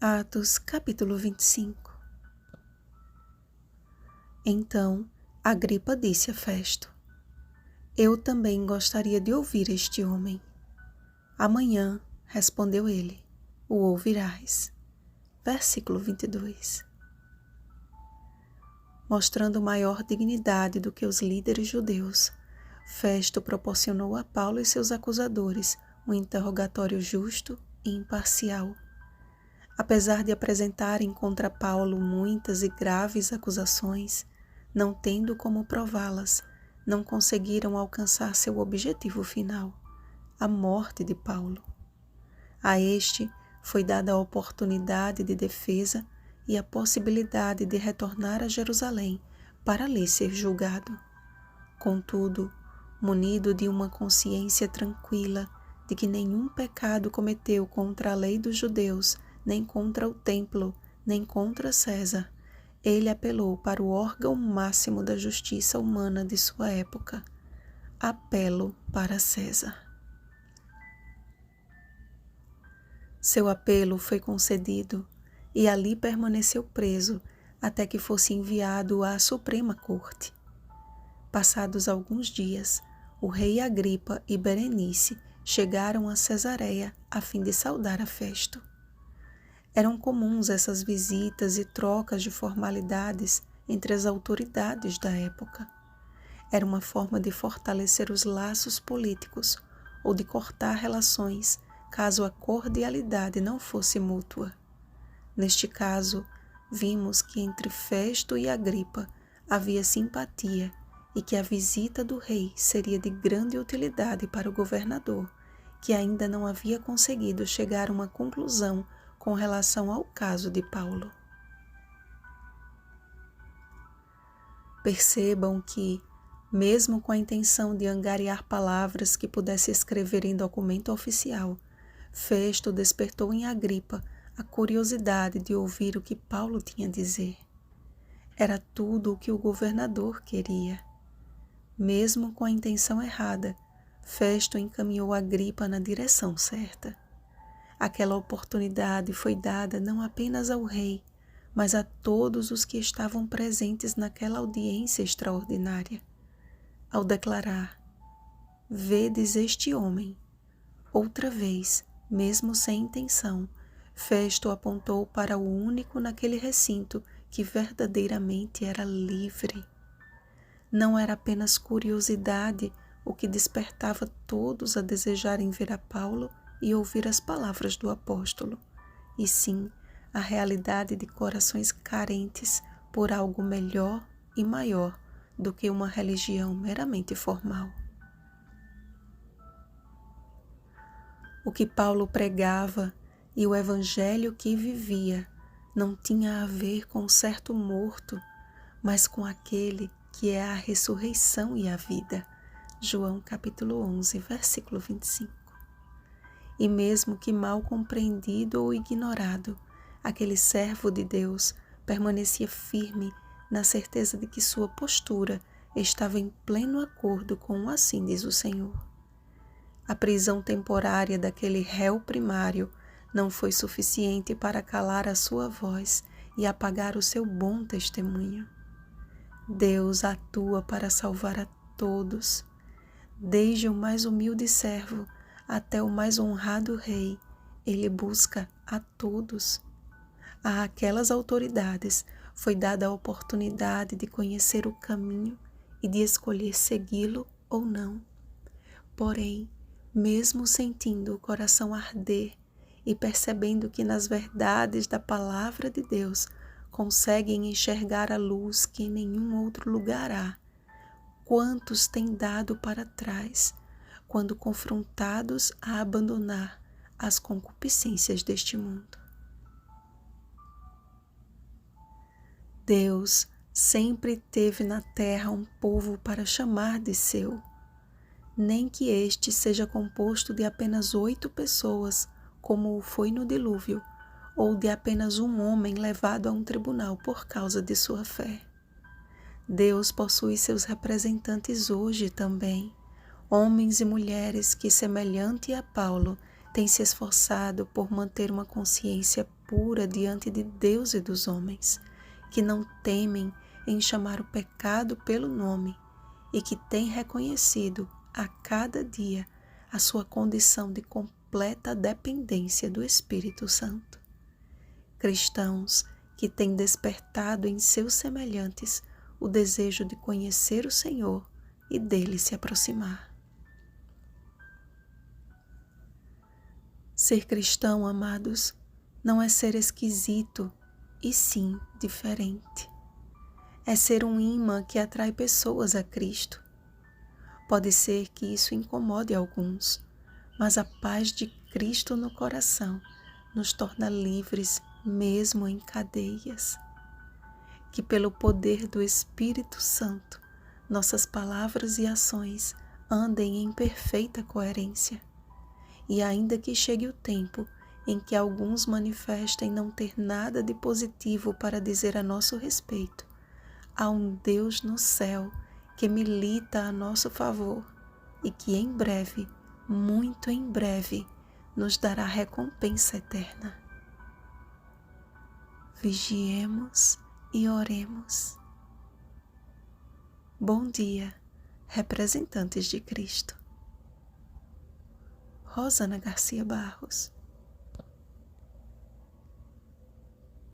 Atos, capítulo 25. Então, Agripa disse a Festo: Eu também gostaria de ouvir este homem. Amanhã, respondeu ele, o ouvirás. Versículo 22. Mostrando maior dignidade do que os líderes judeus, Festo proporcionou a Paulo e seus acusadores um interrogatório justo e imparcial. Apesar de apresentarem contra Paulo muitas e graves acusações, não tendo como prová-las, não conseguiram alcançar seu objetivo final, a morte de Paulo. A este foi dada a oportunidade de defesa e a possibilidade de retornar a Jerusalém para ali ser julgado. Contudo, munido de uma consciência tranquila de que nenhum pecado cometeu contra a lei dos judeus, nem contra o templo, nem contra César, ele apelou para o órgão máximo da justiça humana de sua época: apelo para César. Seu apelo foi concedido e ali permaneceu preso até que fosse enviado à Suprema Corte. Passados alguns dias, o rei Agripa e Berenice chegaram a Cesareia a fim de saudar a Festo. Eram comuns essas visitas e trocas de formalidades entre as autoridades da época. Era uma forma de fortalecer os laços políticos ou de cortar relações caso a cordialidade não fosse mútua. Neste caso, vimos que entre Festo e Agripa havia simpatia e que a visita do rei seria de grande utilidade para o governador, que ainda não havia conseguido chegar a uma conclusão com relação ao caso de Paulo. Percebam que, mesmo com a intenção de angariar palavras que pudesse escrever em documento oficial, Festo despertou em Agripa a curiosidade de ouvir o que Paulo tinha a dizer. Era tudo o que o governador queria. Mesmo com a intenção errada, Festo encaminhou Agripa na direção certa. Aquela oportunidade foi dada não apenas ao rei, mas a todos os que estavam presentes naquela audiência extraordinária. Ao declarar: "Vedes este homem", outra vez, mesmo sem intenção, Festo apontou para o único naquele recinto que verdadeiramente era livre. Não era apenas curiosidade o que despertava todos a desejarem ver a Paulo e ouvir as palavras do apóstolo, e sim a realidade de corações carentes por algo melhor e maior do que uma religião meramente formal. O que Paulo pregava e o evangelho que vivia não tinha a ver com um certo morto, mas com aquele que é a ressurreição e a vida. João capítulo 11, versículo 25. E mesmo que mal compreendido ou ignorado, aquele servo de Deus permanecia firme na certeza de que sua postura estava em pleno acordo com o assim diz o Senhor. A prisão temporária daquele réu primário não foi suficiente para calar a sua voz e apagar o seu bom testemunho. Deus atua para salvar a todos, desde o mais humilde servo até o mais honrado rei. Ele busca a todos. A aquelas autoridades foi dada a oportunidade de conhecer o caminho e de escolher segui-lo ou não. Porém, mesmo sentindo o coração arder e percebendo que nas verdades da palavra de Deus conseguem enxergar a luz que em nenhum outro lugar há, quantos têm dado para trás quando confrontados a abandonar as concupiscências deste mundo? Deus sempre teve na terra um povo para chamar de seu, nem que este seja composto de apenas 8 pessoas, como o foi no dilúvio, ou de apenas um homem levado a um tribunal por causa de sua fé. Deus possui seus representantes hoje também, homens e mulheres que, semelhante a Paulo, têm se esforçado por manter uma consciência pura diante de Deus e dos homens, que não temem em chamar o pecado pelo nome e que têm reconhecido a cada dia a sua condição de completa dependência do Espírito Santo. Cristãos que têm despertado em seus semelhantes o desejo de conhecer o Senhor e dele se aproximar. Ser cristão, amados, não é ser esquisito, e sim diferente. É ser um imã que atrai pessoas a Cristo. Pode ser que isso incomode alguns, mas a paz de Cristo no coração nos torna livres mesmo em cadeias. Que pelo poder do Espírito Santo, nossas palavras e ações andem em perfeita coerência. E ainda que chegue o tempo em que alguns manifestem não ter nada de positivo para dizer a nosso respeito, há um Deus no céu que milita a nosso favor e que em breve, muito em breve, nos dará recompensa eterna. Vigiemos e oremos. Bom dia, representantes de Cristo. Rosana Garcia Barros.